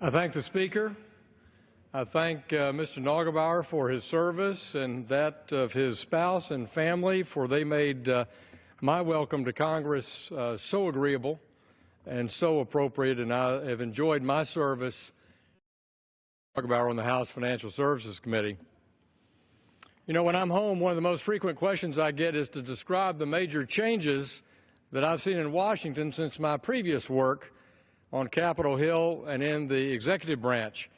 I thank the Speaker. I thank Mr. Neugebauer for his service and that of his spouse and family, for they made my welcome to Congress so agreeable and so appropriate, and I have enjoyed my service Neugebauer on the House Financial Services Committee. You know, when I'm home, one of the most frequent questions I get is to describe the major changes that I've seen in Washington since my previous work on Capitol Hill and in the executive branch.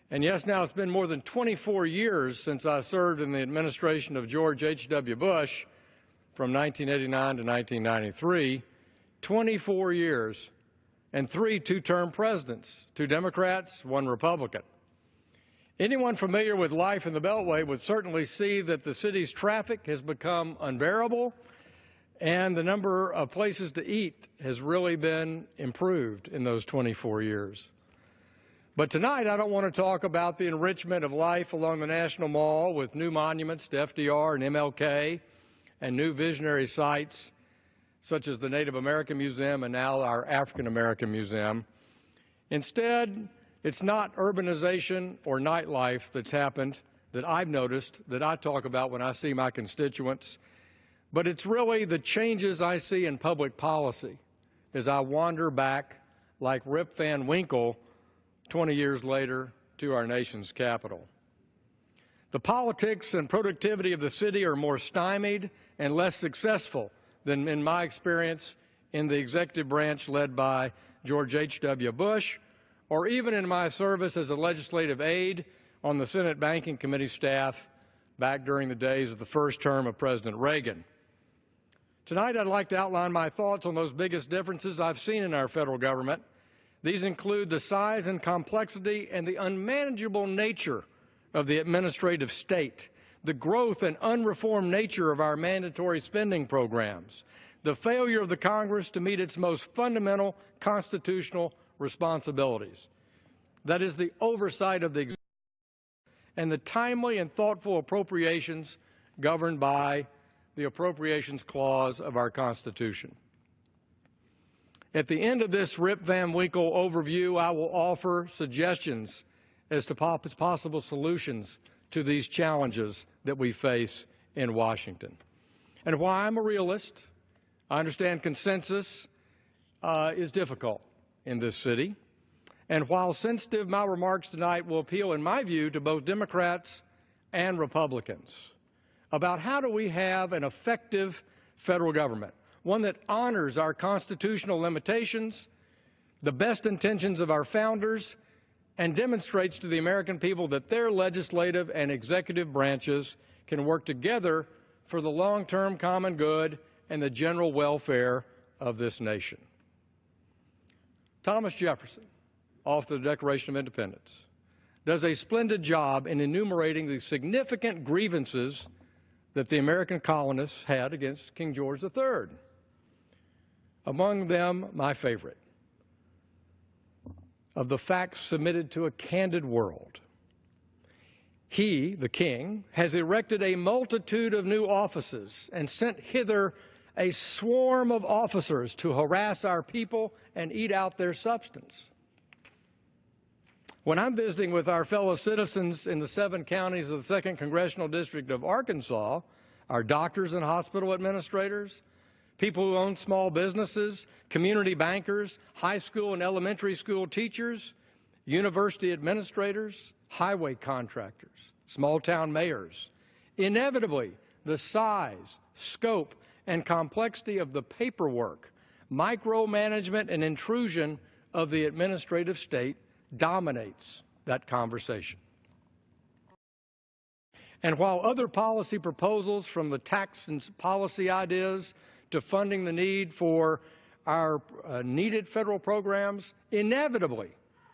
And yes, now it's been more than 24 years since I served in the administration of George H.W. Bush from 1989 to 1993, 24 years, and 3 two-term presidents, 2 Democrats, 1 Republican. Anyone familiar with life in the Beltway would certainly see that the city's traffic has become unbearable, and the number of places to eat has really been improved in those 24 years. But tonight, I don't want to talk about the enrichment of life along the National Mall with new monuments to FDR and MLK and new visionary sites such as the Native American Museum and now our African American Museum. Instead, it's not urbanization or nightlife that's happened that I've noticed, that I talk about when I see my constituents, but it's really the changes I see in public policy as I wander back like Rip Van Winkle 20 years later to our nation's capital. The politics and productivity of the city are more stymied and less successful than in my experience in the executive branch led by George H.W. Bush, or even in my service as a legislative aide on the Senate Banking Committee staff back during the days of the first term of President Reagan. Tonight, I'd like to outline my thoughts on those biggest differences I've seen in our federal government. These include the size and complexity and the unmanageable nature of the administrative state, the growth and unreformed nature of our mandatory spending programs, the failure of the Congress to meet its most fundamental constitutional responsibilities. That is the oversight of the executive and the timely and thoughtful appropriations governed by the Appropriations Clause of our Constitution. At the end of this Rip Van Winkle overview, I will offer suggestions as to possible solutions to these challenges that we face in Washington. And while I'm a realist, I understand consensus is difficult in this city. And while sensitive, my remarks tonight will appeal, in my view, to both Democrats and Republicans about how do we have an effective federal government, one that honors our constitutional limitations, the best intentions of our founders, and demonstrates to the American people that their legislative and executive branches can work together for the long-term common good and the general welfare of this nation. Thomas Jefferson, author of the Declaration of Independence, does a splendid job in enumerating the significant grievances that the American colonists had against King George III. Among them, my favorite, of the facts submitted to a candid world. He, the king, has erected a multitude of new offices and sent hither a swarm of officers to harass our people and eat out their substance. When I'm visiting with our fellow citizens in the 7 counties of the 2nd Congressional District of Arkansas, our doctors and hospital administrators, people who own small businesses, community bankers, high school and elementary school teachers, university administrators, highway contractors, small-town mayors, inevitably the size, scope, and complexity of the paperwork, micromanagement, and intrusion of the administrative state dominates that conversation. And while other policy proposals, from the tax and policy ideas to funding the need for our needed federal programs, inevitably,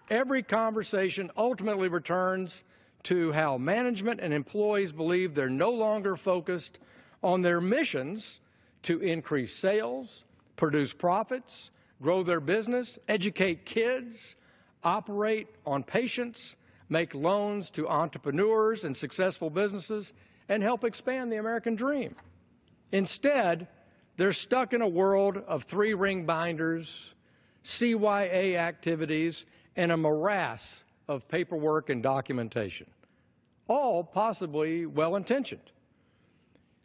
every conversation ultimately returns to how management and employees believe they're no longer focused on their missions to increase sales, produce profits, grow their business, educate kids, operate on patients, make loans to entrepreneurs and successful businesses, and help expand the American dream. Instead, they're stuck in a world of 3-ring binders, CYA activities, and a morass of paperwork and documentation, all possibly well-intentioned.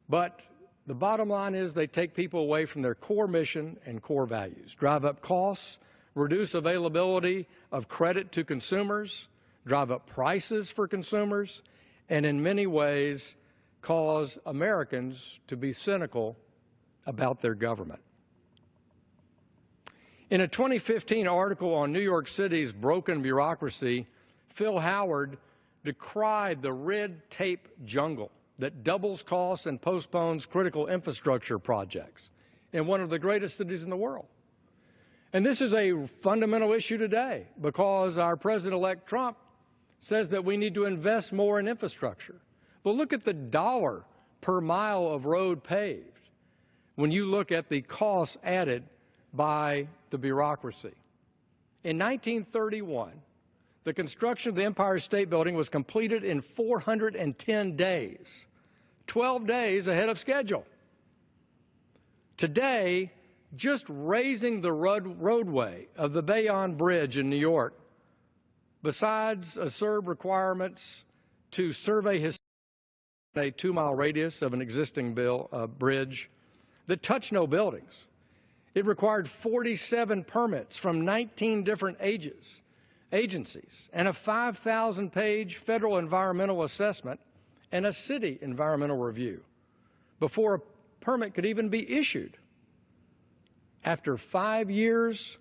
But the bottom line is they take people away from their core mission and core values, drive up costs, reduce availability of credit to consumers, drive up prices for consumers, and in many ways cause Americans to be cynical about their government. In a 2015 article on New York City's broken bureaucracy, Phil Howard decried the red tape jungle that doubles costs and postpones critical infrastructure projects in one of the greatest cities in the world. And this is a fundamental issue today because our President-elect Trump says that we need to invest more in infrastructure. But look at the dollar per mile of road paved when you look at the costs added by the bureaucracy. In 1931, the construction of the Empire State Building was completed in 410 days, 12 days ahead of schedule. Today, just raising the roadway of the Bayonne Bridge in New York, besides CERB requirements to survey a 2-mile radius of an existing bridge that touch no buildings, it required 47 permits from 19 different agencies and a 5,000-page federal environmental assessment and a city environmental review before a permit could even be issued. After 5 years,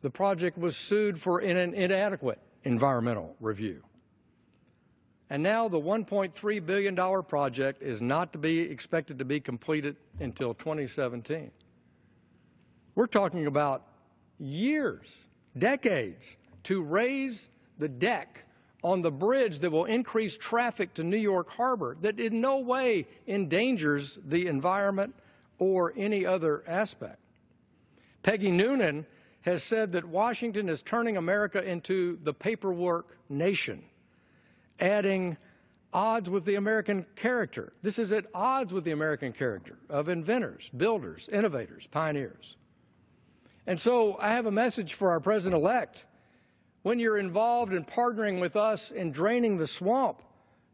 the project was sued for an inadequate environmental review. And now the $1.3 billion project is not to be expected to be completed until 2017. We're talking about years, decades, to raise the deck on the bridge that will increase traffic to New York Harbor that in no way endangers the environment or any other aspect. Peggy Noonan has said that Washington is turning America into the paperwork nation, adding odds with the American character. This is at odds with the American character of inventors, builders, innovators, pioneers. And so I have a message for our President-elect. When you're involved in partnering with us in draining the swamp,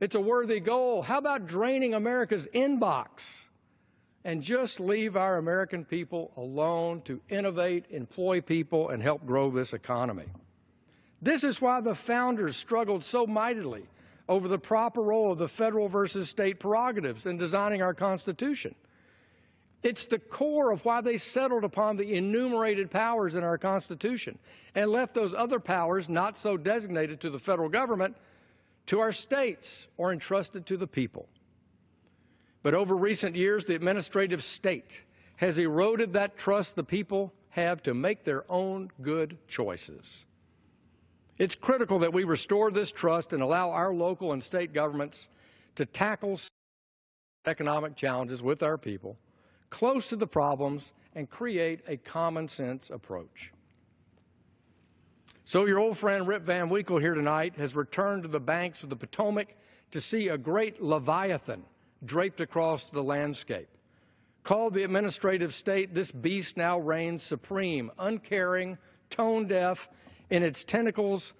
it's a worthy goal. How about draining America's inbox and just leave our American people alone to innovate, employ people, and help grow this economy? This is why the founders struggled so mightily over the proper role of the federal versus state prerogatives in designing our Constitution. It's the core of why they settled upon the enumerated powers in our Constitution and left those other powers not so designated to the federal government to our states or entrusted to the people. But over recent years, the administrative state has eroded that trust the people have to make their own good choices. It's critical that we restore this trust and allow our local and state governments to tackle economic challenges with our people, close to the problems, and create a common sense approach. So your old friend Rip Van Winkle here tonight has returned to the banks of the Potomac to see a great Leviathan draped across the landscape. Called the administrative state, this beast now reigns supreme, uncaring, tone-deaf, in its tentacles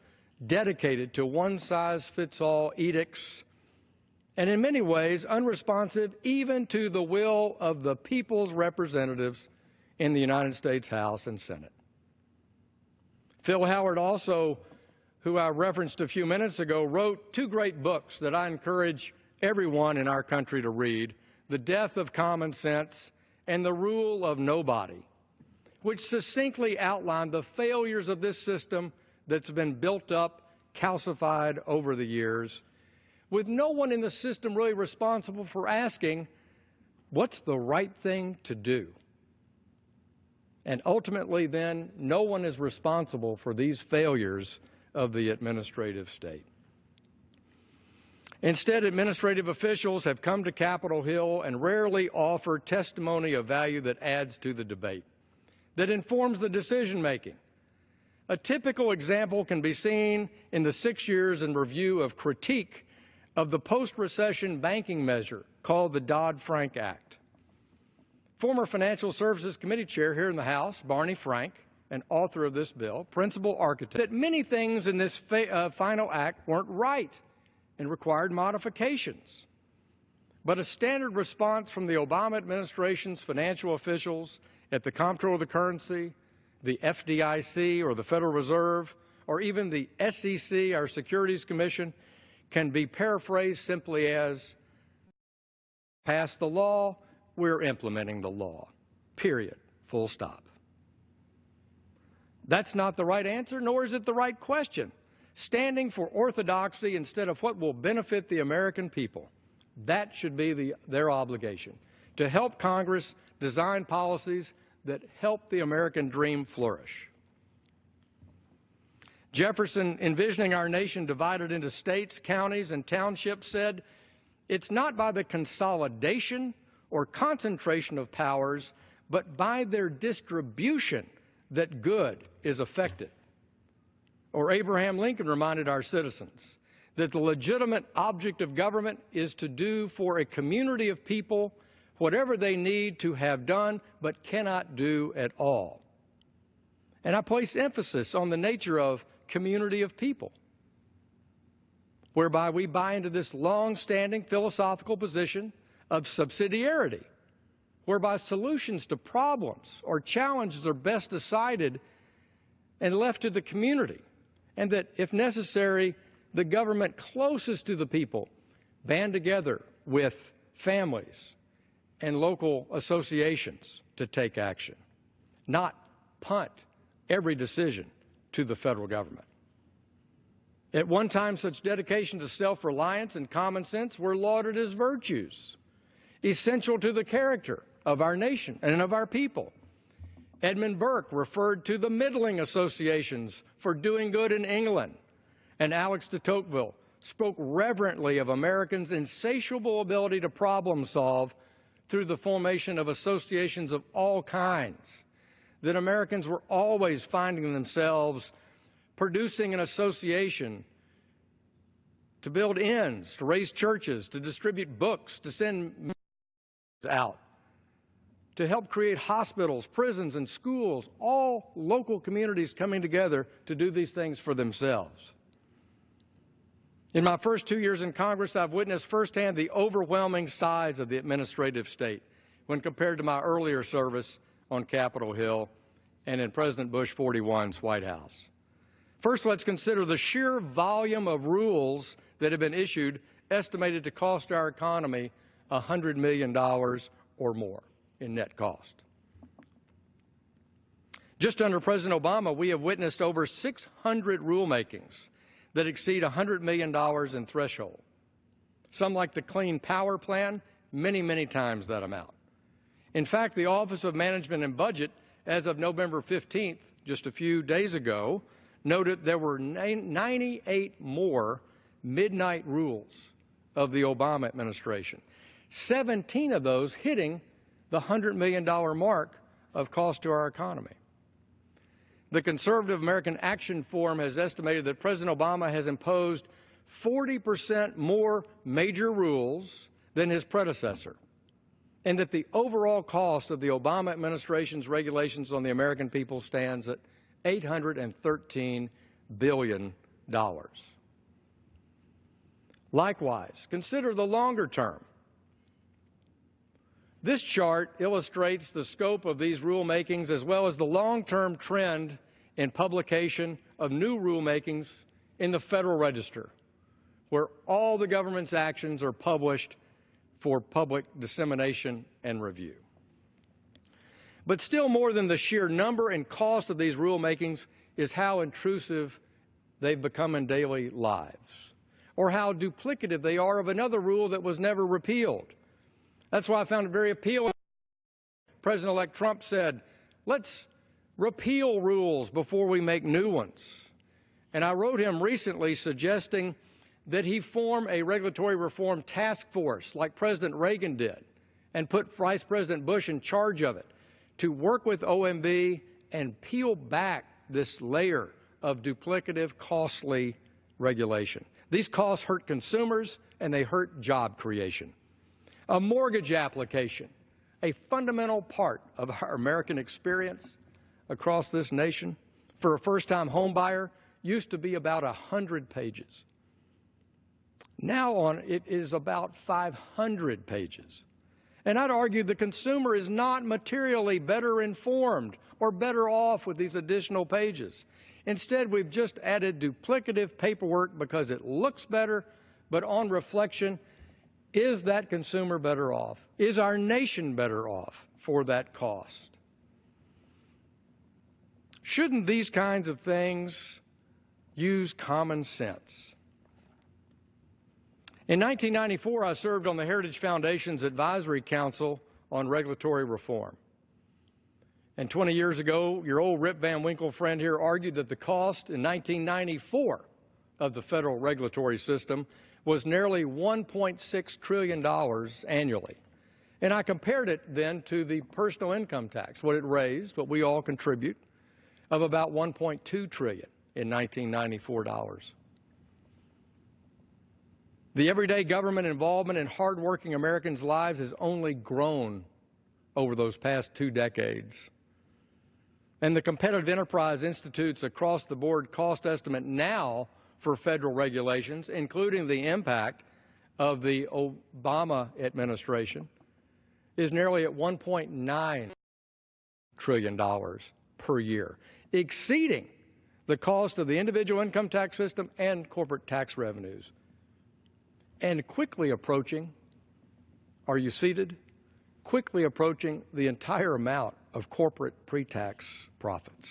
dedicated to one-size-fits-all edicts, and in many ways unresponsive even to the will of the people's representatives in the United States House and Senate. Phil Howard also, who I referenced a few minutes ago, wrote 2 great books that I encourage everyone in our country to read: The Death of Common Sense and The Rule of Nobody, which succinctly outlined the failures of this system that's been built up, calcified over the years, with no one in the system really responsible for asking, what's the right thing to do? And ultimately, then, no one is responsible for these failures of the administrative state. Instead, administrative officials have come to Capitol Hill and rarely offer testimony of value that adds to the debate, that informs the decision-making. A typical example can be seen in the 6 years in review of critique of the post-recession banking measure called the Dodd-Frank Act. Former Financial Services Committee Chair here in the House, Barney Frank, and author of this bill, principal architect, that many things in this final act weren't right and required modifications. But a standard response from the Obama administration's financial officials at the Comptroller of the Currency, the FDIC or the Federal Reserve, or even the SEC, our Securities Commission, can be paraphrased simply as, pass the law, we're implementing the law. Period. Full stop. That's not the right answer, nor is it the right question. Standing for orthodoxy instead of what will benefit the American people, that should be their obligation, to help Congress design policies that help the American dream flourish. Jefferson, envisioning our nation divided into states, counties, and townships, said, "It's not by the consolidation or concentration of powers, but by their distribution that good is effected." Or Abraham Lincoln reminded our citizens that the legitimate object of government is to do for a community of people whatever they need to have done but cannot do at all. And I place emphasis on the nature of community of people, whereby we buy into this long-standing philosophical position of subsidiarity, whereby solutions to problems or challenges are best decided and left to the community, and that, if necessary, the government closest to the people band together with families and local associations to take action, not punt every decision to the federal government. At one time, such dedication to self-reliance and common sense were lauded as virtues, essential to the character of our nation and of our people. Edmund Burke referred to the middling associations for doing good in England, and Alex de Tocqueville spoke reverently of Americans' insatiable ability to problem solve through the formation of associations of all kinds, that Americans were always finding themselves producing an association to build inns, to raise churches, to distribute books, to send out, to help create hospitals, prisons, and schools, all local communities coming together to do these things for themselves. In my first 2 years in Congress, I've witnessed firsthand the overwhelming size of the administrative state when compared to my earlier service on Capitol Hill and in President Bush 41's White House. First, let's consider the sheer volume of rules that have been issued, estimated to cost our economy $100 million or more in net cost. Just under President Obama, we have witnessed over 600 rulemakings that exceed $100 million in threshold. Some, like the Clean Power Plan, many, many times that amount. In fact, the Office of Management and Budget, as of November 15th, just a few days ago, noted there were 98 more midnight rules of the Obama administration, 17 of those hitting the $100 million mark of cost to our economy. The Conservative American Action Forum has estimated that President Obama has imposed 40% more major rules than his predecessor, and that the overall cost of the Obama administration's regulations on the American people stands at $813 billion. Likewise, consider the longer term. This chart illustrates the scope of these rulemakings as well as the long-term trend in publication of new rulemakings in the Federal Register, where all the government's actions are published for public dissemination and review. But still more than the sheer number and cost of these rulemakings is how intrusive they've become in daily lives, or how duplicative they are of another rule that was never repealed. That's why I found it very appealing. President-elect Trump said, let's repeal rules before we make new ones. And I wrote him recently suggesting that he form a regulatory reform task force like President Reagan did and put Vice President Bush in charge of it to work with OMB and peel back this layer of duplicative, costly regulation. These costs hurt consumers and they hurt job creation. A mortgage application, a fundamental part of our American experience, across this nation for a first-time home buyer used to be about 100 pages. Now on it is about 500 pages. And I'd argue the consumer is not materially better informed or better off with these additional pages. Instead, we've just added duplicative paperwork because it looks better, but on reflection, is that consumer better off? Is our nation better off for that cost? Shouldn't these kinds of things use common sense? In 1994, I served on the Heritage Foundation's Advisory Council on Regulatory Reform. And 20 years ago, your old Rip Van Winkle friend here argued that the cost in 1994 of the federal regulatory system was nearly $1.6 trillion annually. And I compared it then to the personal income tax, what it raised, what we all contribute, of about $1.2 trillion in 1994 dollars. The everyday government involvement in hardworking Americans' lives has only grown over those past 2 decades. And the Competitive Enterprise Institute's across-the-board cost estimate now for federal regulations, including the impact of the Obama administration, is nearly at $1.9 trillion per year, exceeding the cost of the individual income tax system and corporate tax revenues, and quickly approaching, are you seated? Quickly approaching the entire amount of corporate pre-tax profits.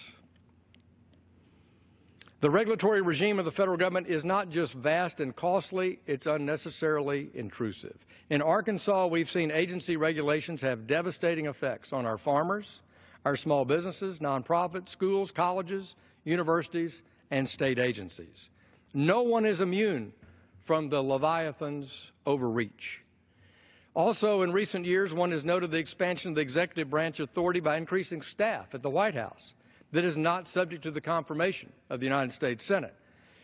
The regulatory regime of the federal government is not just vast and costly, it's unnecessarily intrusive. In Arkansas, we've seen agency regulations have devastating effects on our farmers, our small businesses, nonprofits, schools, colleges, universities, and state agencies. No one is immune from the Leviathan's overreach. Also, in recent years, one has noted the expansion of the executive branch authority by increasing staff at the White House that is not subject to the confirmation of the United States Senate.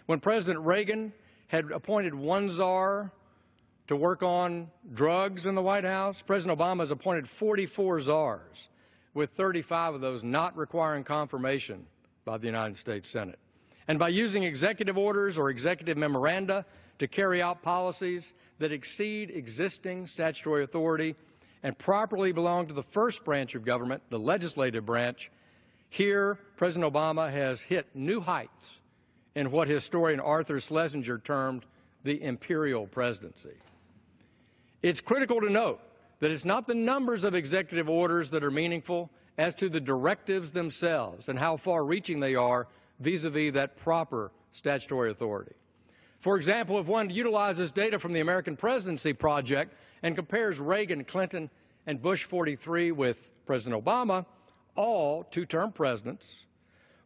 When President Reagan had appointed one czar to work on drugs in the White House, President Obama has appointed 44 czars, with 35 of those not requiring confirmation by the United States Senate. And by using executive orders or executive memoranda to carry out policies that exceed existing statutory authority and properly belong to the first branch of government, the legislative branch, here President Obama has hit new heights in what historian Arthur Schlesinger termed the imperial presidency. It's critical to note that it's not the numbers of executive orders that are meaningful as to the directives themselves and how far-reaching they are vis-a-vis that proper statutory authority. For example, if one utilizes data from the American Presidency Project and compares Reagan, Clinton, and Bush 43 with President Obama, all two-term presidents,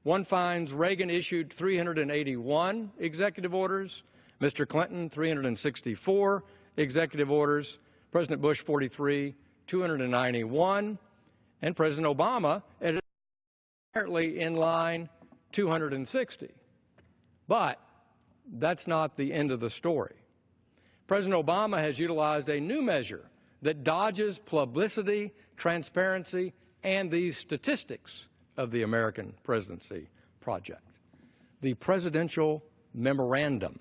one finds Reagan issued 381 executive orders, Mr. Clinton 364 executive orders, President Bush 43, 291, and President Obama at apparently in line 260. But that's not the end of the story. President Obama has utilized a new measure that dodges publicity, transparency, and the statistics of the American Presidency Project, the Presidential Memorandum.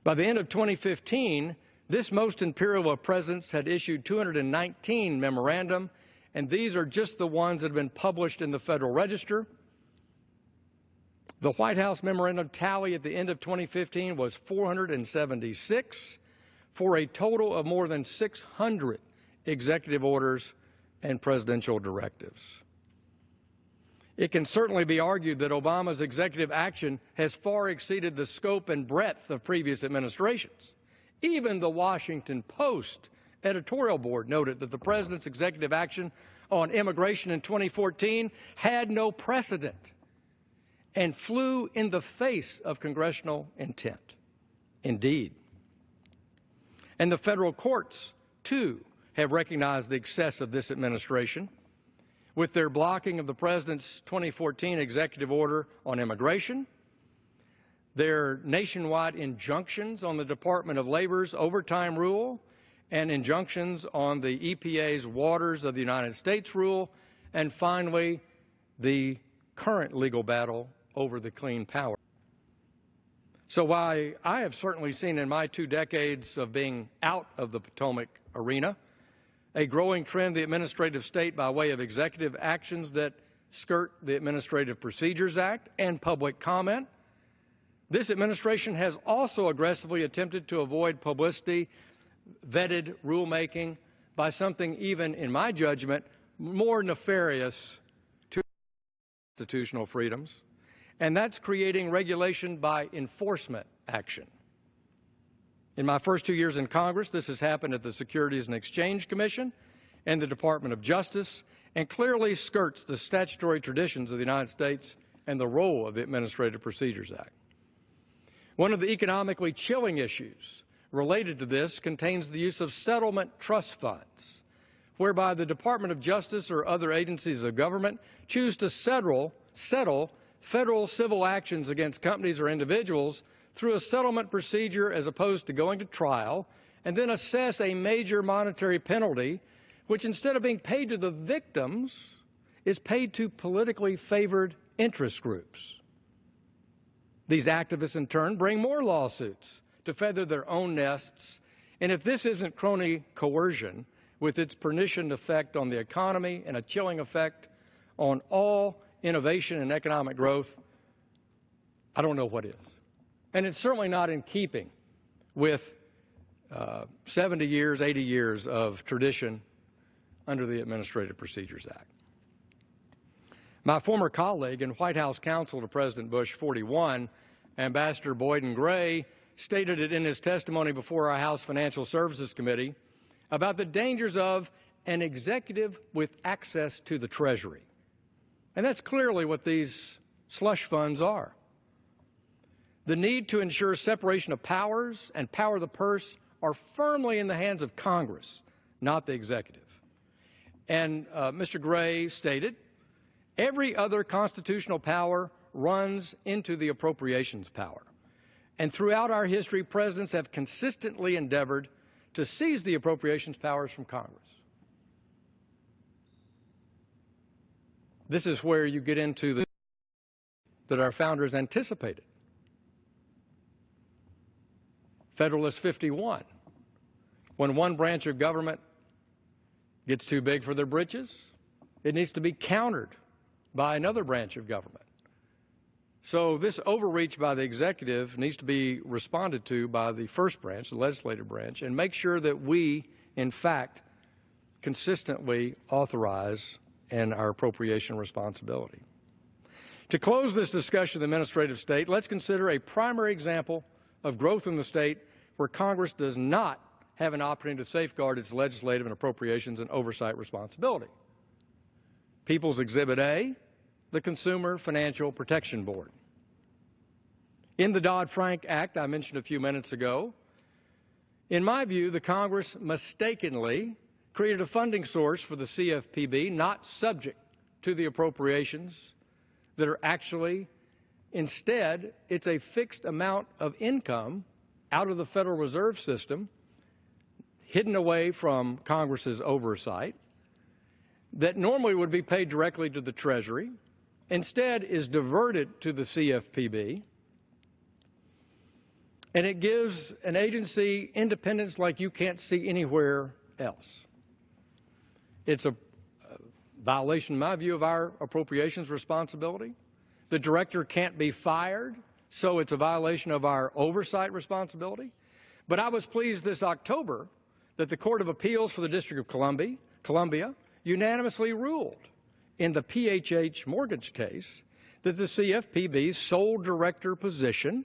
By the end of 2015, this most imperial of presidents had issued 219 memorandum, and these are just the ones that have been published in the Federal Register. The White House memorandum tally at the end of 2015 was 476 for a total of more than 600 executive orders and presidential directives. It can certainly be argued that Obama's executive action has far exceeded the scope and breadth of previous administrations. Even the Washington Post editorial board noted that the president's executive action on immigration in 2014 had no precedent and flew in the face of congressional intent. Indeed. And the federal courts, too, have recognized the excess of this administration with their blocking of the president's 2014 executive order on immigration, their nationwide injunctions on the Department of Labor's overtime rule, and injunctions on the EPA's Waters of the United States rule, and finally, the current legal battle over the Clean Power. So while I have certainly seen in my 2 decades of being out of the Potomac arena a growing trend of the administrative state by way of executive actions that skirt the Administrative Procedures Act and public comment, this administration has also aggressively attempted to avoid publicity, vetted rulemaking by something even, in my judgment, more nefarious to constitutional freedoms, and that's creating regulation by enforcement action. In my first 2 years in Congress, this has happened at the Securities and Exchange Commission and the Department of Justice, and clearly skirts the statutory traditions of the United States and the role of the Administrative Procedures Act. One of the economically chilling issues related to this contains the use of settlement trust funds, whereby the Department of Justice or other agencies of government choose to settle federal civil actions against companies or individuals through a settlement procedure as opposed to going to trial, and then assess a major monetary penalty, which instead of being paid to the victims, is paid to politically favored interest groups. These activists, in turn, bring more lawsuits to feather their own nests, and if this isn't crony coercion, with its pernicious effect on the economy and a chilling effect on all innovation and economic growth, I don't know what is. And it's certainly not in keeping with 70 years, 80 years of tradition under the Administrative Procedures Act. My former colleague and White House counsel to President Bush 41, Ambassador Boyden Gray, stated it in his testimony before our House Financial Services Committee about the dangers of an executive with access to the Treasury. And that's clearly what these slush funds are. The need to ensure separation of powers and power of the purse are firmly in the hands of Congress, not the executive. And Mr. Gray stated, every other constitutional power runs into the appropriations power. And throughout our history, presidents have consistently endeavored to seize the appropriations powers from Congress. This is where you get into the that our founders anticipated. Federalist 51, when one branch of government gets too big for their britches, it needs to be countered by another branch of government. So this overreach by the executive needs to be responded to by the first branch, the legislative branch, and make sure that we, in fact, consistently authorize and our appropriation responsibility. To close this discussion of the administrative state, let's consider a primary example of growth in the state where Congress does not have an opportunity to safeguard its legislative and appropriations and oversight responsibility. People's Exhibit A, the Consumer Financial Protection Board. In the Dodd-Frank Act I mentioned a few minutes ago, in my view, the Congress mistakenly created a funding source for the CFPB not subject to the appropriations that are actually, instead, it's a fixed amount of income out of the Federal Reserve System, hidden away from Congress's oversight, that normally would be paid directly to the Treasury, instead is diverted to the CFPB, and it gives an agency independence like you can't see anywhere else. It's a violation, in my view, of our appropriations responsibility. The director can't be fired, so it's a violation of our oversight responsibility. But I was pleased this October that the Court of Appeals for the District of Columbia unanimously ruled in the PHH mortgage case that the CFPB's sole director position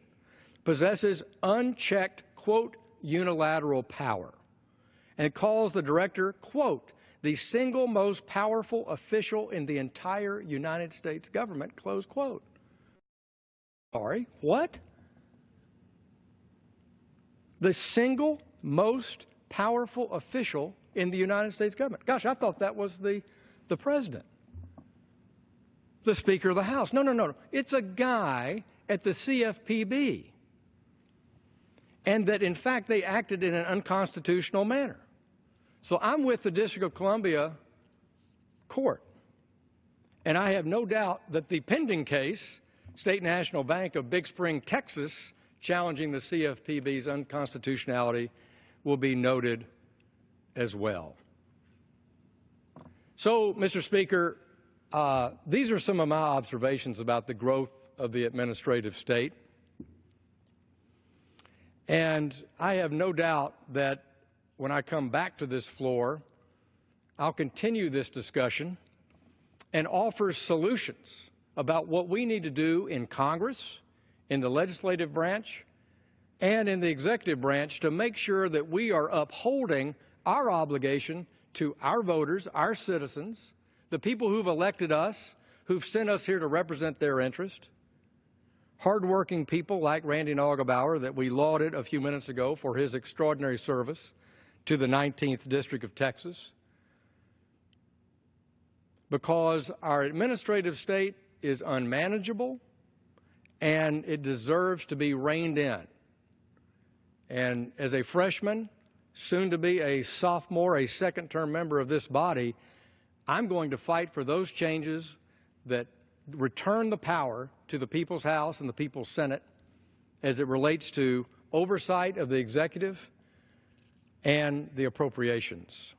possesses unchecked, quote, unilateral power. And it calls the director, quote, the single most powerful official in the entire United States government, close quote. Sorry, what? The single most powerful official in the United States government. Gosh, I thought that was the president, the Speaker of the House. No. It's a guy at the CFPB. And that, in fact, they acted in an unconstitutional manner. So I'm with the District of Columbia Court. And I have no doubt that the pending case, State National Bank of Big Spring, Texas, challenging the CFPB's unconstitutionality, will be noted as well. So, Mr. Speaker, these are some of my observations about the growth of the administrative state. And I have no doubt that when I come back to this floor, I'll continue this discussion and offer solutions about what we need to do in Congress, in the legislative branch, and in the executive branch to make sure that we are upholding our obligation to our voters, our citizens, the people who've elected us, who've sent us here to represent their interest, hardworking people like Randy Neugebauer that we lauded a few minutes ago for his extraordinary service to the 19th District of Texas, because our administrative state is unmanageable and it deserves to be reined in. And as a freshman, soon to be a sophomore, a second-term member of this body, I'm going to fight for those changes that return the power to the People's House and the People's Senate as it relates to oversight of the executive and the appropriations.